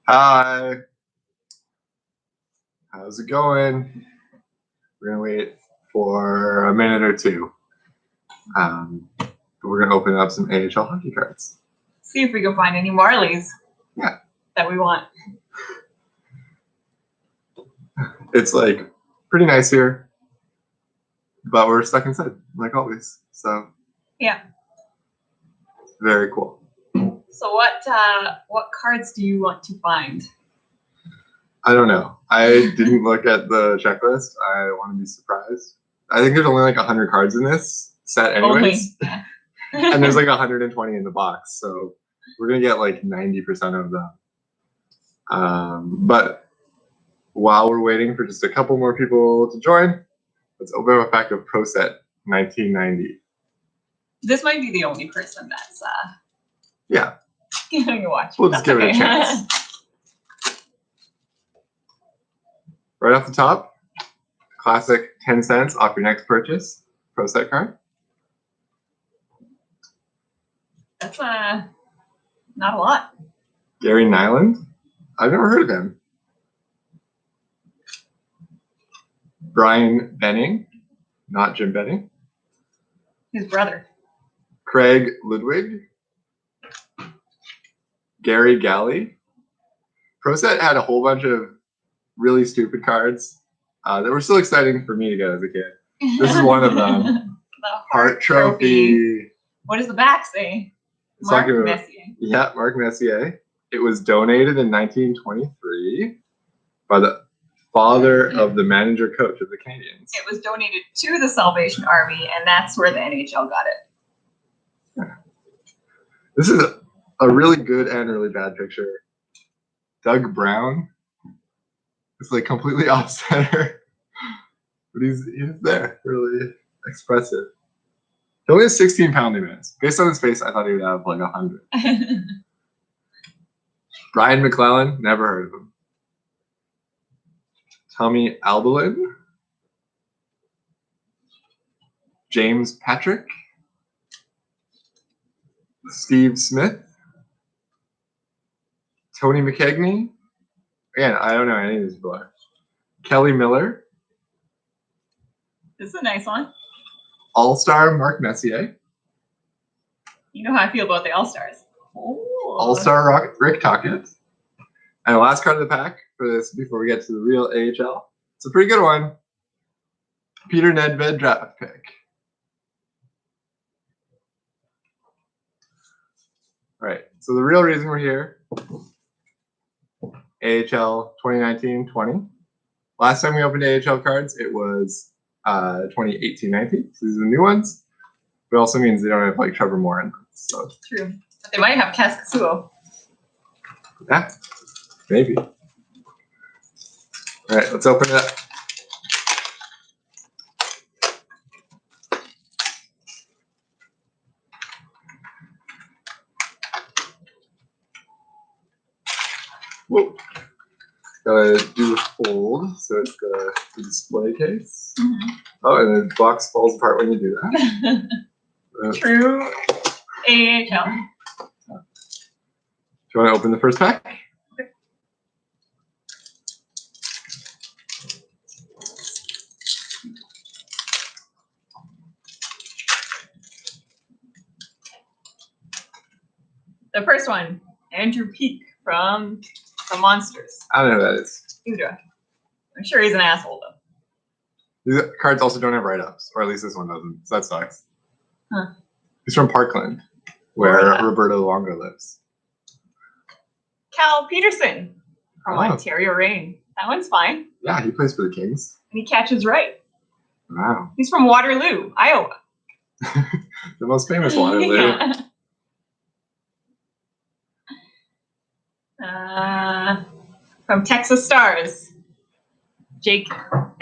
Hi. How's it going? We're going to wait for a minute or two. We're going to open up some AHL hockey cards. See if we can find any Marlies. Yeah. That we want. It's like pretty nice here, but we're stuck inside like always. So yeah, very cool. So what cards do you want to find? I don't know. I didn't look at the checklist. I want to be surprised. I think there's only like 100 cards in this set anyways. Yeah. And there's like 120 in the box. So we're going to get like 90% of them. But while we're waiting for just a couple more people to join, let's open up a pack of Pro Set 1990. This might be the only person that's yeah. giving a watch. We'll just give it a chance. Right off the top, classic 10 cents off your next purchase Pro Set card. That's not a lot. Gary Nyland. I've never heard of him. Brian Benning, not Jim Benning. His brother. Craig Ludwig. Gary Galley. Pro Set had a whole bunch of really stupid cards that were still exciting for me to get as a kid. This is one of them. The Hart Trophy. What does the back say? Mark Messier. Yeah, Mark Messier. It was donated in 1923 by the father of the manager coach of the Canadiens. It was donated to the Salvation Army, and that's where the NHL got it. Yeah. This is a really good and really bad picture. Doug Brown. It's like completely off center, but he's there, really expressive. He only has 16 pounding minutes. Based on his face, I thought he would have like 100. Brian McClellan, never heard of him. Tommy Albelin. James Patrick. Steve Smith. Tony McKegney. Again, I don't know any of these people are. Kelly Miller. This is a nice one. All-Star Mark Messier. You know how I feel about the All-Stars. Oh. All-Star Rick Tocchet. And the last card of the pack for this, before we get to the real AHL, it's a pretty good one. Peter Nedved draft pick. All right, so the real reason we're here, AHL 2019-20. Last time we opened AHL cards, it was 2018-19. So these are the new ones. But it also means they don't have like Trevor Moore in them. So true. But they might have Kaskasuo. Yeah, maybe. All right, let's open it up. Whoa. Gotta do a fold, so it's the display case. Mm-hmm. Oh, and the box falls apart when you do that. True AHL. Do you want to open the first pack? Okay. The first one, Andrew Peak from the Monsters. I don't know who that is. Neither do I. I'm sure he's an asshole, though. These cards also don't have write-ups, or at least this one doesn't, so that sucks. Huh. He's from Parkland, where Roberto Luongo lives. Cal Peterson from Ontario Reign. That one's fine. Yeah, he plays for the Kings. And he catches right. Wow. He's from Waterloo, Iowa. The most famous Waterloo. Yeah. From Texas Stars, Jake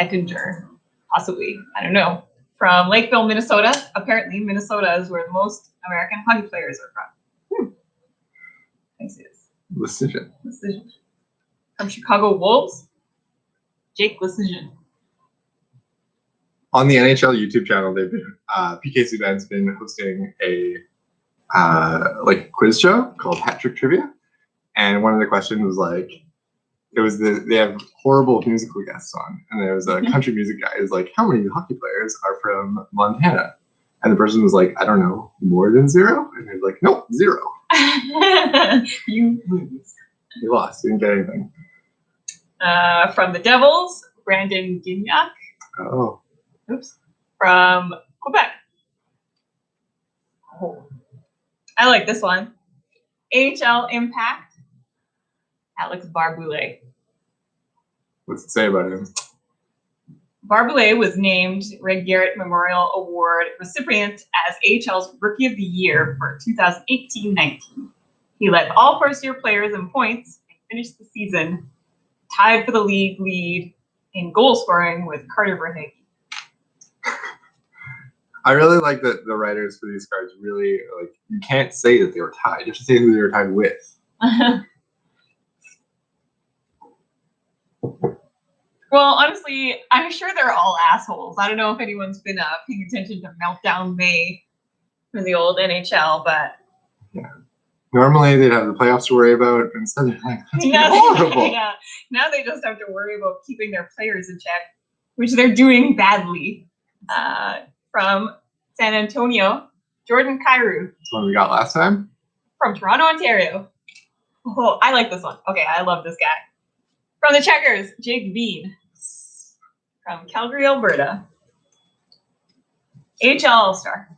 Ettinger, possibly. I don't know. From Lakeville, Minnesota. Apparently, Minnesota is where most American hockey players are from. I see this. Lecision. From Chicago Wolves, Jake Lecision. On the NHL YouTube channel, they've been PK Subban's been hosting a like quiz show called Hat Trick Trivia, and one of the questions was like, they have horrible musical guests on, and there was a country music guy who's like, how many hockey players are from Montana? And the person was like, I don't know, more than 0? And he's like, nope, 0. You lose. You lost, you didn't get anything. From the Devils, Brandon Gignac. Oh. Oops. From Quebec. Oh. I like this one. AHL Impact, Alex Barboulay. What's it say about him? Barboulay was named Red Garrett Memorial Award recipient as AHL's Rookie of the Year for 2018-19. He led all first-year players in points and finished the season tied for the league lead in goal scoring with Carter Verhaeghe. I really like that the writers for these cards really, like, you can't say that they were tied. You have to say who they were tied with. Well, honestly, I'm sure they're all assholes. I don't know if anyone's been paying attention to Meltdown May from the old NHL, but yeah. Normally they'd have the playoffs to worry about. Instead, they're like, that's horrible. Yeah. Now they just have to worry about keeping their players in check, which they're doing badly. From San Antonio, Jordan Kyrou. That's one we got last time. From Toronto, Ontario. Oh, I like this one. Okay, I love this guy. From the Checkers, Jake Bean. From Calgary, Alberta. AHL All-Star.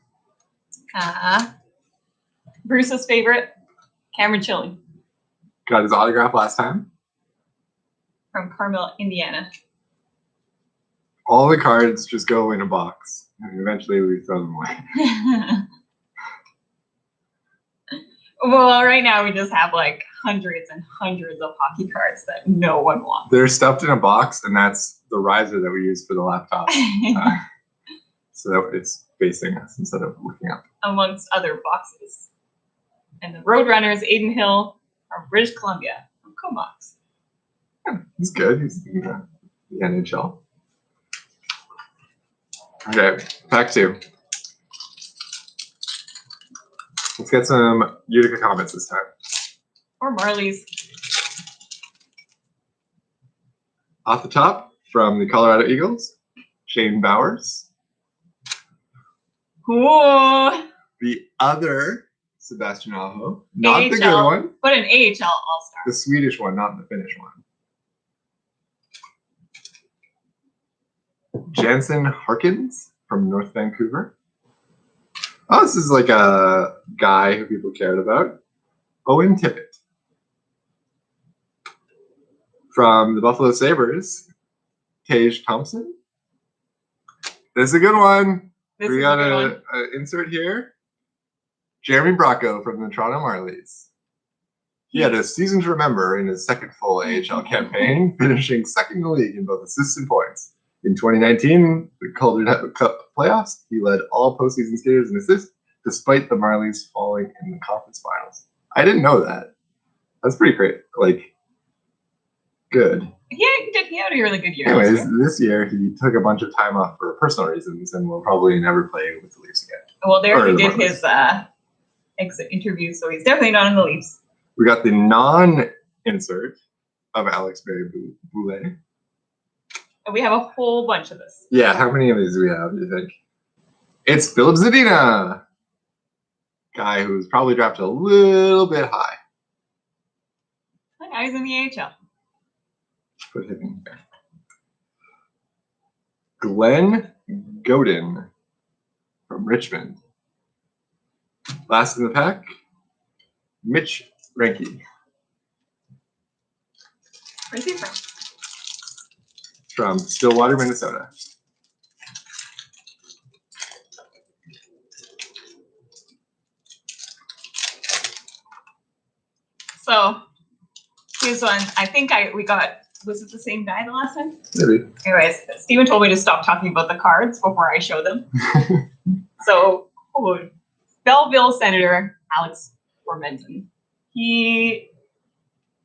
Bruce's favorite, Cameron Chilling. Got his autograph last time. From Carmel, Indiana. All the cards just go in a box, and eventually we throw them away. Well, right now we just have like hundreds and hundreds of hockey cards that no one wants. They're stuffed in a box, and that's the riser that we use for the laptop. So that it's facing us instead of looking up. Amongst other boxes. And the Roadrunners, Aiden Hill from British Columbia, from Comox. Yeah, he's good. He's in the NHL. Okay, pack 2. Let's get some Utica comments this time. Or Marlies. Off the top, from the Colorado Eagles, Shane Bowers. Cool. The other Sebastian Aho, not AHL, the good one, but an AHL All-Star. the Swedish one, not the Finnish one. Jansen Harkins from North Vancouver. Oh, this is like a guy who people cared about. Owen Tippett. From the Buffalo Sabres, Tage Thompson. This is a good one. We got an insert here. Jeremy Bracco from the Toronto Marlies. He had a season to remember in his second full AHL campaign, finishing second in the league in both assists and points. In 2019, the Calder Cup playoffs, he led all postseason skaters in assists, despite the Marlies falling in the conference finals. I didn't know that. That's pretty great. Like, good. Yeah, he had a really good year. Anyways, this year he took a bunch of time off for personal reasons and will probably never play with the Leafs again. Well, there he did his exit interview, so he's definitely not in the Leafs. We got the non-insert of Alex Barré-Boulet. And we have a whole bunch of this. Yeah, how many of these do we have, do you think? It's Philip Zadina. Guy who's probably drafted a little bit high. That guy's in the AHL. Put him in there. Glenn Godin from Richmond. Last in the pack, Mitch Reinke. Where's he from? From Stillwater, Minnesota. So here's one. I think we got. Was it the same guy the last time? Maybe. Anyways, Steven told me to stop talking about the cards before I show them. So, Belleville Senator Alex Formenton. He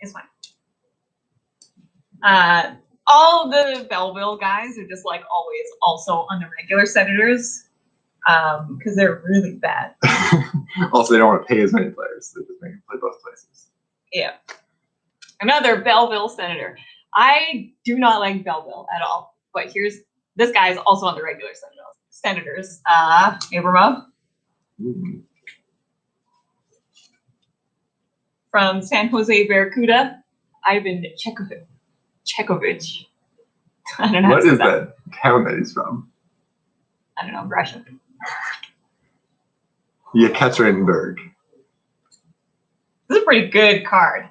is fine. All the Belleville guys are just like always also on the regular Senators. because they're really bad. Also, they don't want to pay as many players. They just make them play both places. Yeah. Another Belleville Senator. I do not like Belleville at all. But this guy is also on the regular Senators. Abramov. Mm. From San Jose Barracuda, Ivan Chekovich. I don't know. What is that town that he's from? I don't know, Russia. Yekaterinburg. This is a pretty good card.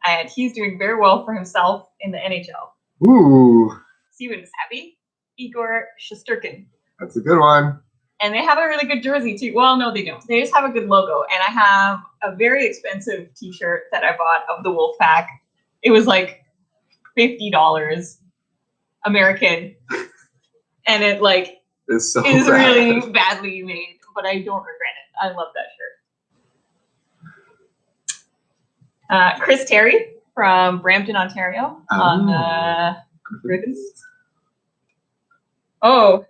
And he's doing very well for himself in the NHL. Ooh. See what is happy? Igor Shesterkin. That's a good one. And they have a really good jersey too. Well, no, they don't. They just have a good logo. And I have a very expensive t-shirt that I bought of the Wolfpack. It was like $50 American. And it It's so is rad. really badly made, but I don't regret it. I love that shirt. Chris Terry from Brampton, Ontario on the ribbons. Oh,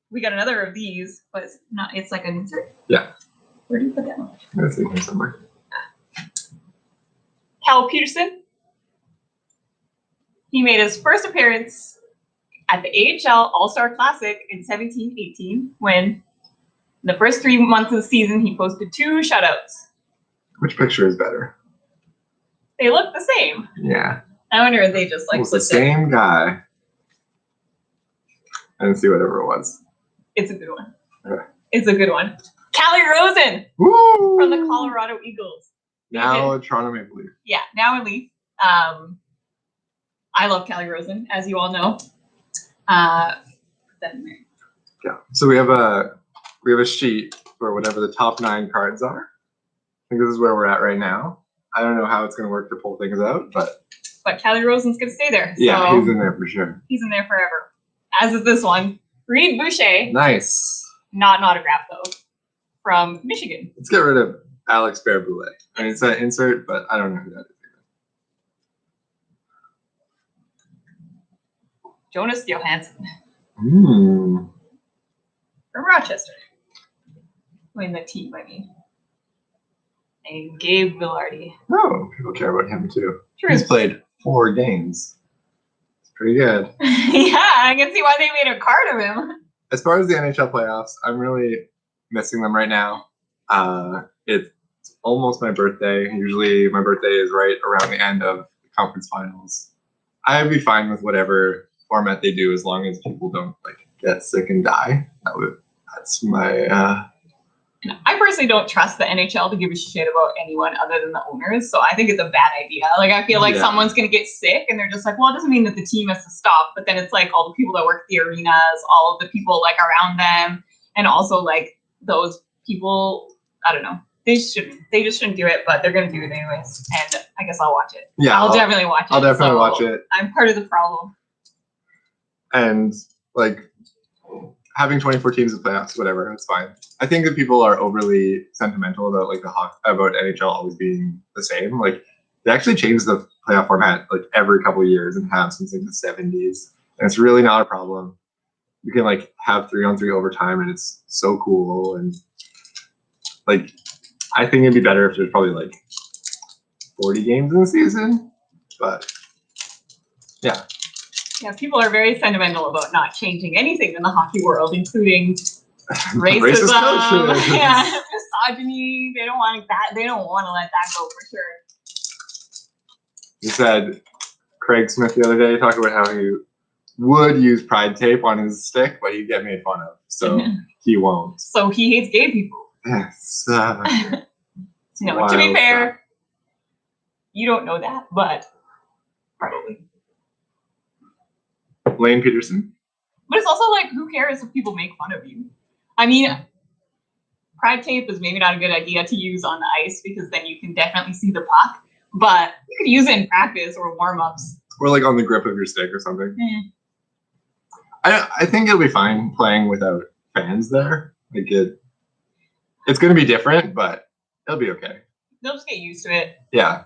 we got another of these, but it's like an insert. Yeah. Where do you put that one? It's in here somewhere. Cal Peterson. He made his first appearance at the AHL All-Star Classic in 17-18 when in the first 3 months of the season he posted 2 shutouts. Which picture is better? They look the same. Yeah. I wonder if they just It's the flipped it. same guy. And see whatever it was. It's a good one. Okay. It's a good one. Callie Rosen Woo! from the Colorado Eagles. Now Toronto Maple Leaf. Yeah, now in Leaf. I love Callie Rosen, as you all know. Put that in there. Yeah. So we have a sheet for whatever the top 9 cards are. I think this is where we're at right now. I don't know how it's going to work to pull things out, but Callie Rosen's gonna stay there. yeah, so he's in there for sure. he's in there forever. As is this one. Reed Boucher, Nice. not an autograph though, from Michigan. Let's get rid of Alex Bear-Boulet. I mean, it's an insert, but I don't know who that is. Jonas Johansson Hmm. from Rochester. Win the team, I mean. And Gabe Villardi. Oh, people care about him too. Sure. He's played 4 games. It's pretty good. Yeah, I can see why they made a card of him. As far as the NHL playoffs, I'm really missing them right now. It's almost my birthday. Usually my birthday is right around the end of the conference finals. I'd be fine with whatever format they do as long as people don't get sick and die. That's my I personally don't trust the NHL to give a shit about anyone other than the owners, so I think it's a bad idea. I feel like someone's going to get sick, and they're just like, well, it doesn't mean that the team has to stop, but then it's all the people that work the arenas, all of the people around them, and also those people, I don't know. They just shouldn't do it, but they're going to do it anyways, and I guess I'll watch it. Yeah, I'll definitely watch it. I'll definitely so watch it. I'm part of the problem. And having 24 teams in playoffs, whatever, it's fine. I think that people are overly sentimental about about NHL always being the same. They actually changed the playoff format every couple of years and have since the 70s, and it's really not a problem. You can have 3-on-3 overtime, and it's so cool. And I think it'd be better if there's probably 40 games in the season, but yeah. Yeah, people are very sentimental about not changing anything in the hockey world, including racism, Racist culture. yeah, misogyny. They don't want that. They don't want to let that go for sure. You said Craig Smith the other day talked about how he would use pride tape on his stick, but he'd get made fun of, so he won't. So he hates gay people. Yes. No, to be fair, you don't know that, but probably. Lane Peterson. But it's also who cares if people make fun of you? I mean, pride tape is maybe not a good idea to use on the ice because then you can definitely see the puck. But you could use it in practice or warm-ups. Or on the grip of your stick or something. I think it'll be fine playing without fans there. It's going to be different, but it'll be okay. They'll just get used to it. Yeah.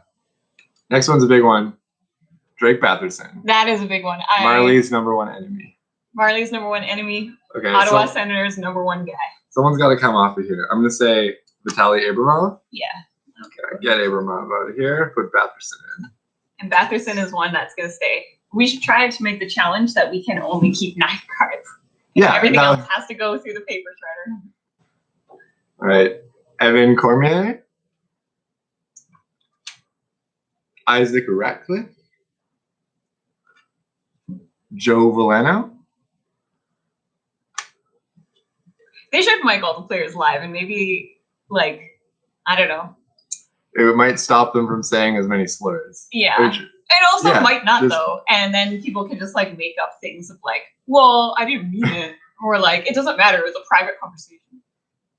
Next one's a big one. Drake Batherson. That is a big one. Marlies' #1 enemy. Marlies' #1 enemy. Okay. Ottawa Senators' #1 guy. Someone's got to come off of here. I'm going to say Vitaly Abramov. Yeah. Okay, get Abramov out of here. Put Batherson in. And Batherson is one that's going to stay. We should try to make the challenge that we can only keep 9 cards. Yeah. Everything else has to go through the paper shredder. All right. Evan Cormier. Isaac Ratcliffe. Joe Villano. They should mic all the players live and maybe, like, I don't know. It might stop them from saying as many slurs. Yeah. It also might not, though. And then people can just, like, make up things of, like, well, I didn't mean it. Or, like, it doesn't matter. It was a private conversation.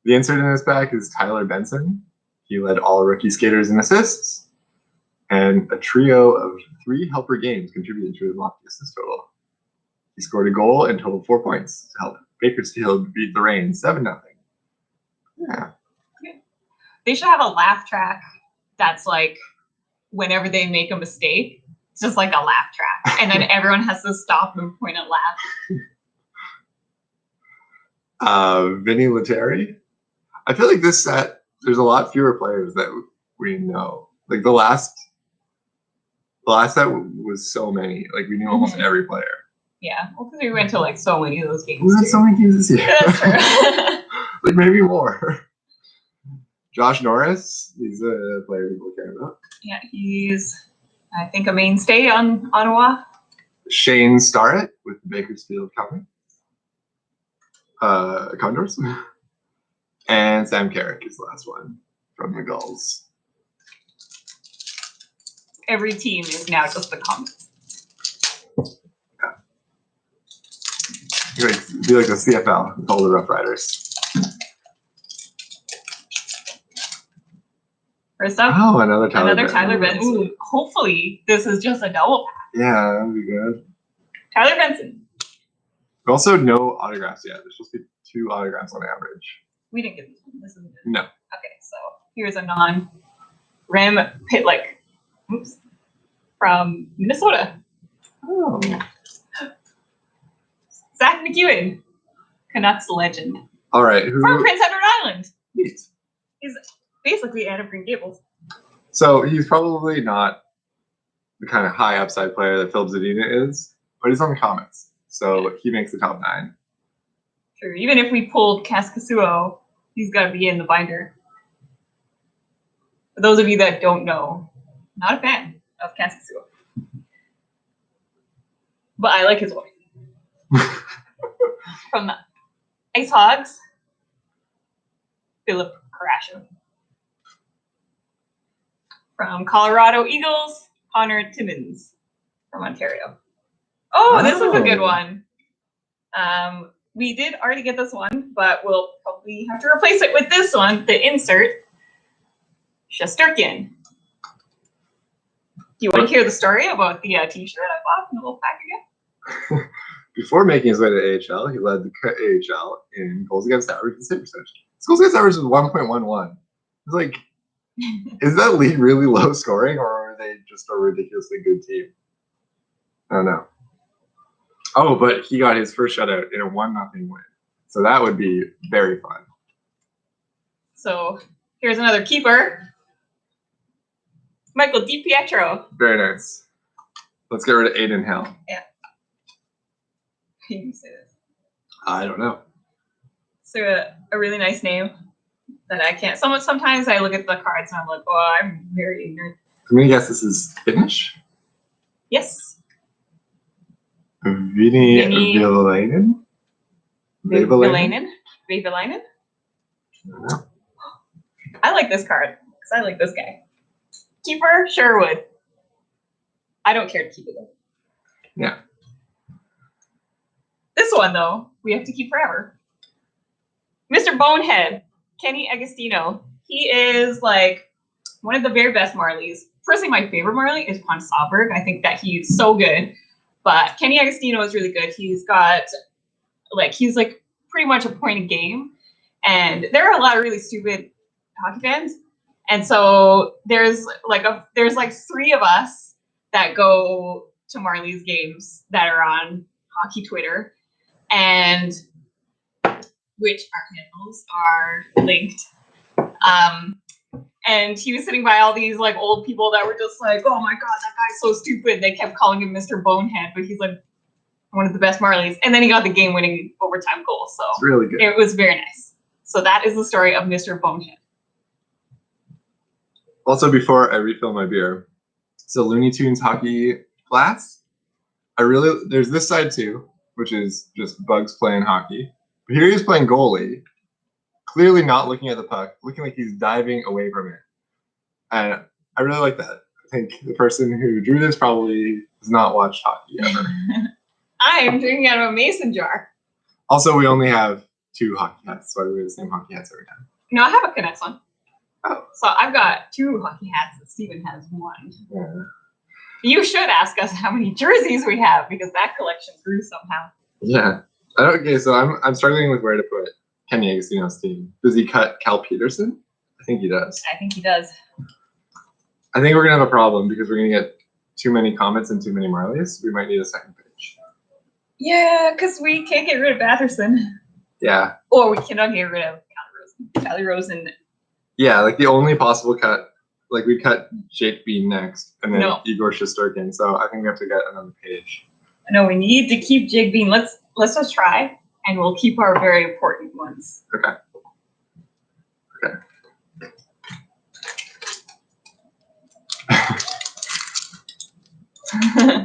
The insert in this pack is Tyler Benson. He led all rookie skaters in assists. And a trio of 3 helper games contributed to his lofty assist total. He scored a goal and totaled 4 points to help Bakersfield beat the Reign 7-0. Yeah. They should have a laugh track that's like whenever they make a mistake, it's just like a laugh track. And then everyone has to stop and point and laugh. Vinny Lettieri. I feel like this set, there's a lot fewer players that we know. Like the last set was so many. Like we knew almost every player. Yeah, well, because we went to like so many of those games. We had so many games this year. That's true. Like maybe more. Josh Norris, he's a player people care about. Yeah, he's, I think, a mainstay on Ottawa. Shane Starrett with the Bakersfield Condors. And Sam Carrick is the last one from the Gulls. Every team is now just the Condors. Yeah. Be like the CFL with all the Rough Riders. First up, another Tyler Benson. Ooh, hopefully this is just a double pack. Yeah, that would be good. Tyler Benson. Also, no autographs yet. There's supposed to be 2 autographs on average. We didn't get this one. This isn't it. No. Okay, so here's a non-Rem Pitlick. Oops. From Minnesota. Oh. Zach McEwen. Canucks legend. All right. From Prince Edward Island. Neat. He's basically Anne of Green Gables. So he's probably not the kind of high upside player that Philip Zadina is, but he's on the Comets. So he makes the top 9. Sure. Even if we pulled Kaskasuo, he's got to be in the binder. For those of you that don't know, not a fan of Kaskasuo. But I like his voice. From the Ice Hogs, Philip Karasho. From Colorado Eagles, Connor Timmins from Ontario. Oh, this is a good one. We did already get this one, but we'll probably have to replace it with this one, the insert, Shesterkin. Do you want to hear the story about the t-shirt I bought in the little pack again? Before making his way to AHL, he led the AHL in goals against average and save percentage. His goals against average was 1.11. It's like, is that league really low scoring, or are they just a ridiculously good team? I don't know. Oh, but he got his first shutout in a 1-0 win. So that would be very fun. So here's another keeper. Michael DiPietro. Very nice. Let's get rid of Aiden Hill. Yeah. You say this. I don't know. It's a really nice name that I can't. Sometimes I look at the cards and I'm like, oh, I'm very ignorant. I'm going to guess this is Finnish. Yes. Vinny Villalainen? Villalainen? I like this card because I like this guy. Keeper, Sherwood. I don't care to keep it though. Yeah. This one though, we have to keep forever. Mr. Bonehead, Kenny Agostino. He is like one of the very best Marlies. Personally, my favorite Marlie is Pontus Sahlberg. I think that he's so good. But Kenny Agostino is really good. He's got he's pretty much a point a game. And there are a lot of really stupid hockey fans. And so there's 3 of us that go to Marlies games that are on hockey Twitter. And which our handles are linked. And he was sitting by all these like old people that were just like, oh my god, that guy's so stupid. They kept calling him Mr. Bonehead, but he's like one of the best Marlies. And then he got the game-winning overtime goal. So It's really good. it was very nice. So that is the story of Mr. Bonehead. Also, before I refill my beer, so Looney Tunes hockey glass. There's this side too, which is just Bugs playing hockey. But here he's playing goalie, clearly not looking at the puck, looking like he's diving away from it. And I really like that. I think the person who drew this probably has not watched hockey ever. I'm drinking out of a mason jar. Also, we only have 2 hockey hats, so I wear the same hockey hats every time. No, I have a Canucks one. Oh. So I've got 2 hockey hats and Steven has 1. Yeah. You should ask us how many jerseys we have because that collection grew somehow. Yeah. Okay, so I'm struggling with where to put Kenny Agostino's team. Does he cut Cal Peterson? I think he does. I think he does. I think we're going to have a problem because we're going to get too many comments and too many Marlies. We might need a second page. Yeah, because we can't get rid of Batherson. Yeah. Or we cannot get rid of Callie Rosen. Yeah, like the only possible cut, like we cut Jake Bean next and then No. Igor Shesterkin. So I think we have to get another page. No, we need to keep Jake Bean. Let's just try, and we'll keep our very important ones. Okay.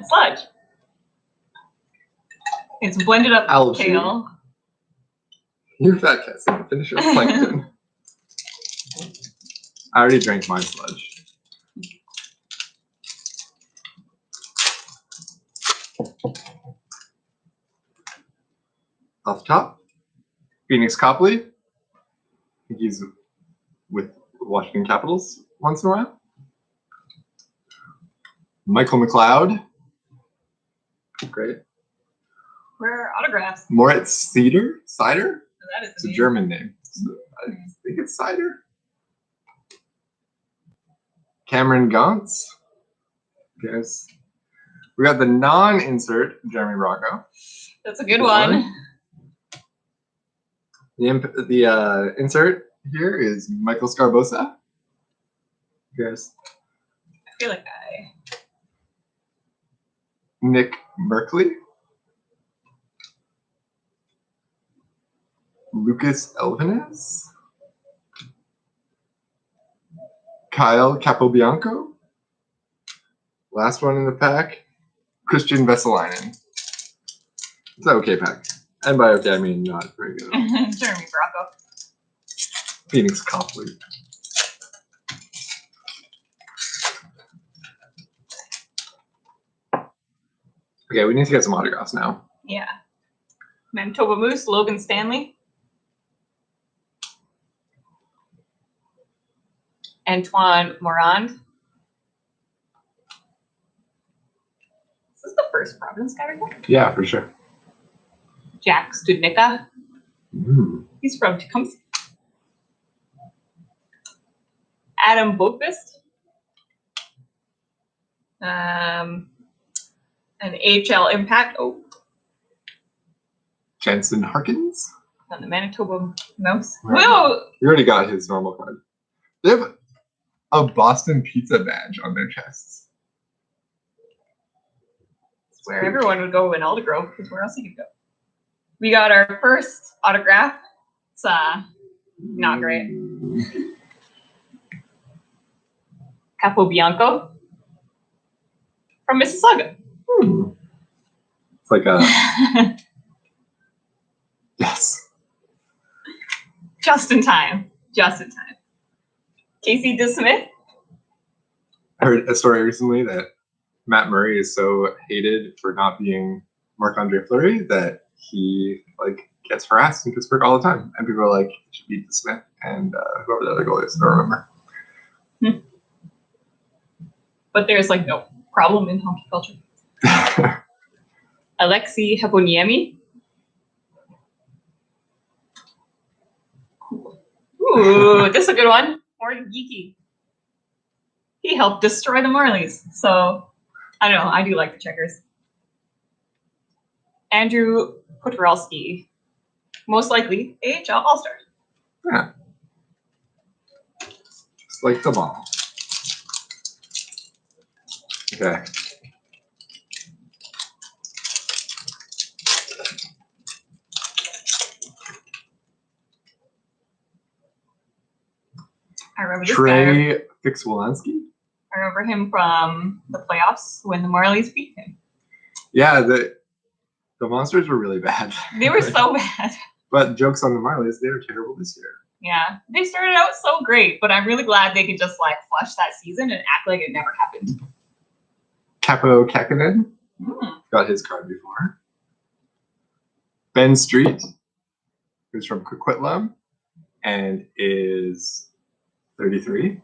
Sludge. It's blended up Algae. kale. You fat cat, finish your plankton. I already drank my sludge. Off the top, Phoenix Copley. I think he's with Washington Capitals once in a while. Michael McLeod. Great. Where are autographs? Moritz Cider? Cider? That is It's a German name. So I think it's cider. Cameron Gauntz. Yes. We got the non-insert Jeremy Rocco. That's a good one. The insert here is Michael Scarbosa. Yes. I feel like I. Nick Merkley. Lucas Elvenes. Kyle Capobianco. Last one in the pack, Christian Vesalainen. It's an okay pack. And by okay, I mean not very good. Jeremy Bracco. Phoenix Copley. Okay, we need to get some autographs now. Yeah. Manitoba Moose, Logan Stanley. Antoine Morand. Is this the first Providence guy right here? Yeah, for sure. Jack Studnicka. He's from Tecumseh. Adam Boquist. An AHL Impact. Oh, Jensen Harkins. on the Manitoba Mouse. Right. Whoa! You already got his normal card. They have a Boston Pizza badge on their chests. It's where everyone would go in Aldegrove, because where else you could go? We got our first autograph. It's not great. Capobianco from Mississauga. It's like a yes. Just in time. Just in time. Casey DeSmith. I heard a story recently that Matt Murray is so hated for not being Marc-Andre Fleury that he like gets harassed in Pittsburgh all the time, and people are like, "You should beat DeSmith and whoever the other goalie is." I don't remember. But there's like no problem in hockey culture. Alexei Heponiemi. Ooh, this is a good one. Morgan Geeky. He helped destroy the Marlies. So, I don't know. I do like the checkers. Andrew Poturalski. Most likely AHL All-Stars. Yeah. Just like the ball. Okay. I remember this guy. Trey Fix-Wolanski? I remember him from the playoffs when the Marlies beat him. Yeah, the Monsters were really bad. They were so bad. But jokes on the Marlies, they were terrible this year. Yeah, they started out so great, but I'm really glad they could just like flush that season and act like it never happened. Capo Kekkonen got his card before. Ben Street, who's from Coquitlam and is 33.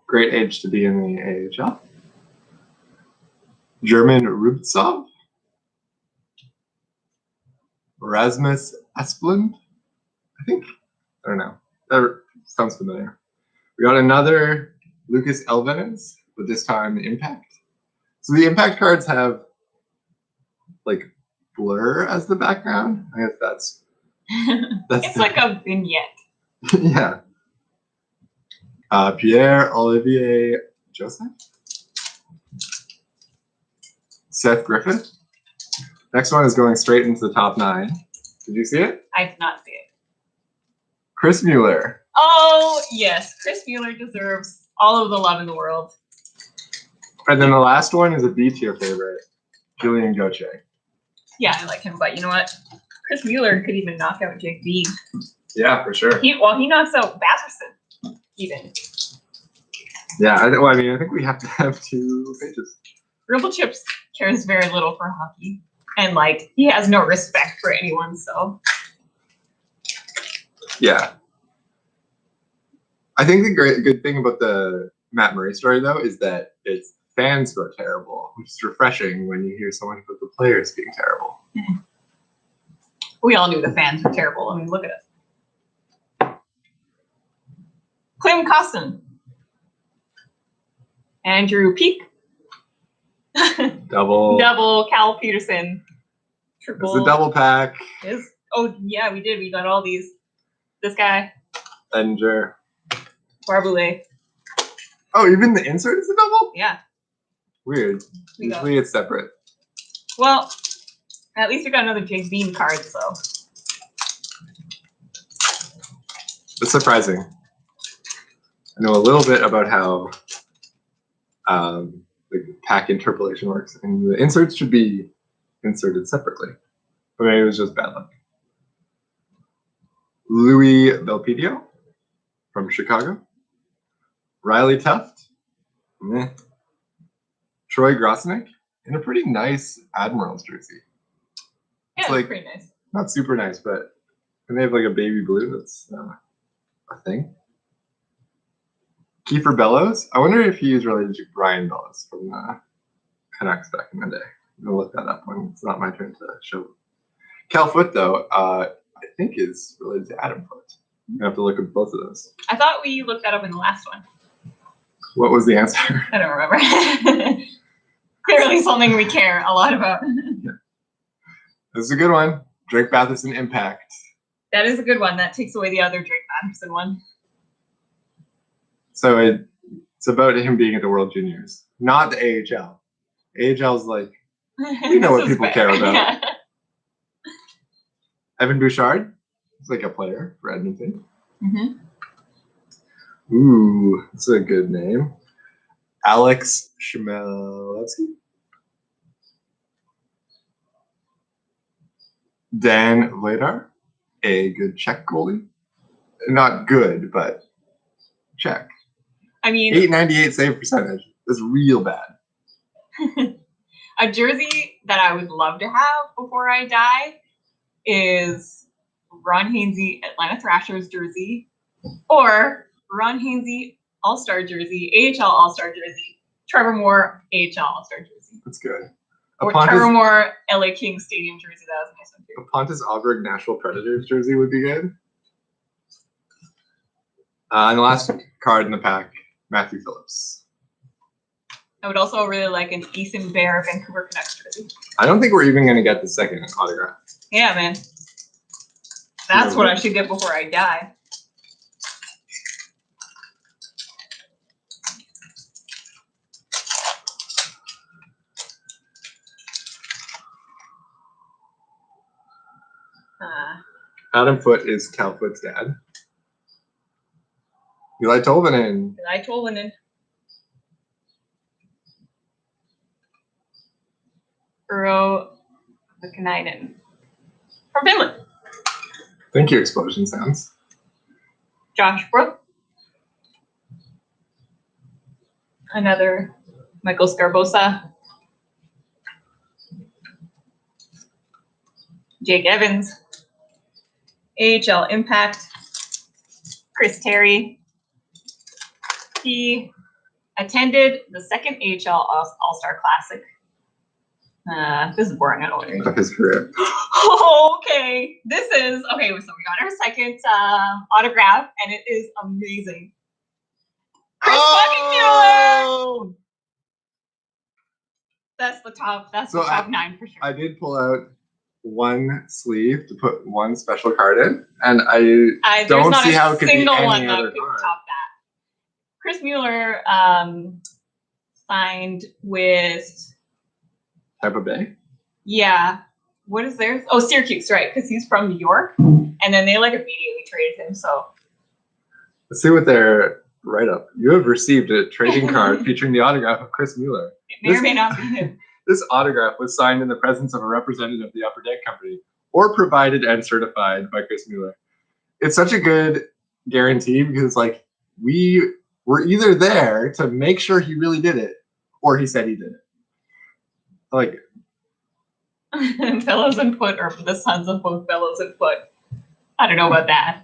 Great age to be in the AHL. German Rubtsov. Rasmus Asplund, I think. I don't know. That sounds familiar. We got another Lucas Elvenes, but this time Impact. So the Impact cards have like blur as the background. I guess that's It's like a vignette. yeah. Pierre Olivier Joseph. Seth Griffith. Next one is going straight into the top 9. Did you see it? I did not see it. Chris Mueller. Oh, yes. Chris Mueller deserves all of the love in the world. And then the last one is a B tier favorite, Julian Gauthier. Yeah, I like him, but you know what? Chris Mueller could even knock out Jake Bean. Yeah, for sure. He knocks out Batherson, even. Yeah, I think we have to have 2 pages. Gribble Chips cares very little for hockey. And, like, he has no respect for anyone, so. Yeah. I think the good thing about the Matt Murray story, though, is that it's fans who are terrible, which is refreshing when you hear someone about the players being terrible. We all knew the fans were terrible. I mean, look at us. Clem Costin. Andrew Peak. Double Cal Peterson. Triple. It's a double pack. Oh, yeah, we did. We got all these. This guy. Edinger. Barboulay. Oh, even the insert is a double? Yeah. Weird. Usually it's separate. Well, at least we got another Jake Bean card, so. It's surprising. I know a little bit about how the pack interpolation works, and the inserts should be inserted separately. But maybe it was just bad luck. Louis Belpedio from Chicago. Riley Tuft. Meh. Troy Grosnick in a pretty nice Admirals jersey. Yeah, it's like, pretty nice. Not super nice, but and they have like a baby blue. That's a thing. Kiefer Bellows. I wonder if he is related to Brian Bellows from the Canucks back in the day. I'm gonna look that up when it's not my turn to show. Cal Foote, though, I think is related to Adam Foote. I'm gonna have to look at both of those. I thought we looked that up in the last one. What was the answer? I don't remember. Clearly something we care a lot about. Yeah. This is a good one. Drake Batherson Impact. That is a good one. That takes away the other Drake Batherson one. So it's about him being at the World Juniors, not the AHL. AHL's like, we know what people care about. Yeah. Evan Bouchard is like a player for Edmonton. Mm-hmm. Ooh, that's a good name. Alex Chmelevsky. Dan Vladar, a good Czech goalie. Not good, but Czech. I mean, 898 save percentage. That's real bad. A jersey that I would love to have before I die is Ron Hainsey Atlanta Thrashers jersey, or Ron Hainsey All-Star jersey, AHL All-Star jersey, Trevor Moore AHL All-Star jersey. That's good. Or Trevor Moore LA Kings Stadium jersey. That was a nice one too. A Pontus Auberg Nashville Predators jersey would be good. And the last card in the pack, Matthew Phillips. I would also really like an Ethan Bear Vancouver Canucks jersey. I don't think we're even going to get the second autograph. Yeah, man. That's what I should get before I die. Adam Foote is Cal Foote's dad. Eli Tolvanen. Eli Tolvanen. Uro Vakanainen from Finland. Thank you, explosion sounds. Josh Brook. Another Michael Scarbosa. Jake Evans. AHL Impact. Chris Terry. He attended the second AHL All-Star Classic. This is boring. I don't want to read. Of his career. Okay. This is, okay, so we got our second autograph, and it is amazing. Chris fucking Mueller! That's the top, So top 9 for sure. I did pull out one sleeve to put one special card in, and I don't see how it could be any one that other could card. top that. Chris Mueller signed with Tampa Bay? Yeah. What is theirs? Oh, Syracuse, right? Because he's from New York, and then they like immediately traded him. So Let's see what their write-up. You have received a trading card featuring the autograph of Chris Mueller. it may or may not be him. This autograph was signed in the presence of a representative of the Upper Deck Company, or provided and certified by Chris Mueller. It's such a good guarantee because, like, we were either there to make sure he really did it, or he said he did it. Like, Bellows and Foot, or the sons of both Bellows and Foot. I don't know about that.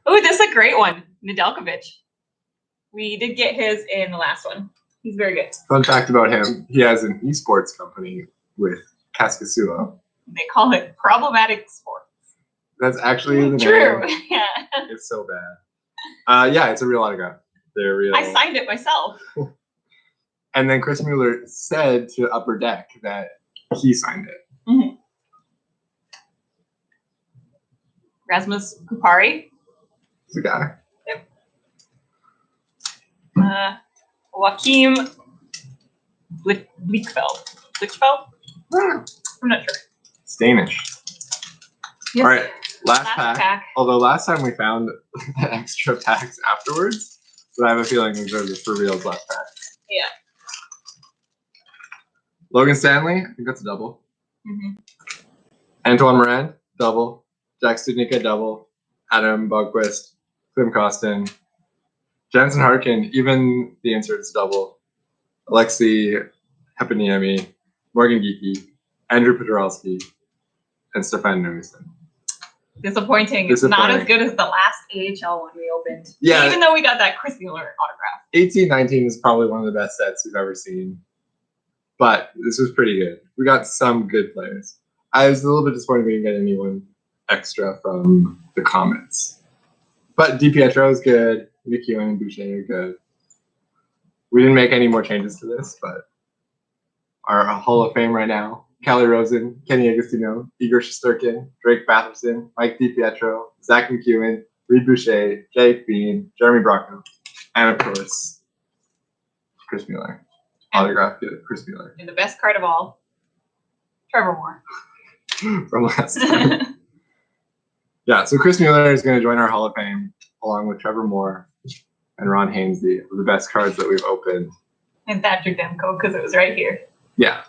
Oh, this is a great one. Nedeljkovic. We did get his in the last one. He's very good. fun fact about him, he has an esports company with Kaskasuo. They call it Problematic Sports. That's actually the True. name. Yeah. It's so bad. Yeah, it's a real autograph. They're real. I signed it myself. And then Chris Mueller said to Upper Deck that he signed it. Mm-hmm. Rasmus Kupari. He's a guy. Joachim Blichfeld. Blichfeld? I'm not sure. It's Danish. Yes. All right, last Last pack. Although last time we found extra packs afterwards, but I have a feeling these are the for reals last pack. Yeah. Logan Stanley, I think that's a double. Mm-hmm. Antoine Morin, double. Jack Studnicka, double. Adam Bogquist, Klim Kostin, Jansen Harkin, even the insert's double. Alexei Heponiemi, Morgan Geeky, Andrew Podorowski, and Stefan Newison. Disappointing. It's not as good as the last AHL one we opened. Yeah. Even though we got that Chris Mueller autograph. 18-19 is probably one of the best sets we've ever seen. But this was pretty good. We got some good players. I was a little bit disappointed we didn't get anyone extra from the Comets. But DiPietro is good. McEwen and Boucher are good. We didn't make any more changes to this, but our Hall of Fame right now: Callie Rosen, Kenny Agostino, Igor Shesterkin, Drake Batherson, Mike DiPietro, Zach McEwen, Reed Boucher, Jake Bean, Jeremy Brocco, and of course, Chris Mueller. Autograph to Chris Mueller. And the best card of all, Trevor Moore. From last time. Yeah, so Chris Mueller is going to join our Hall of Fame along with Trevor Moore and Ron Hainsey, the best cards that we've opened. And Patrick Demko, because it was right here. Yeah.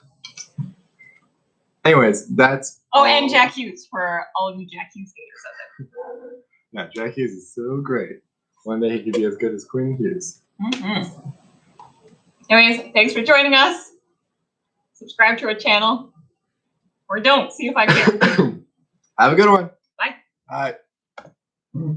Anyways, that's and Jack Hughes for all of you Jack Hughes haters out there. Yeah, Jack Hughes is so great. One day he could be as good as Quinn Hughes. Mm-hmm. Anyways, thanks for joining us. Subscribe to our channel. Or don't. See if I can. Have a good one. Bye. Bye.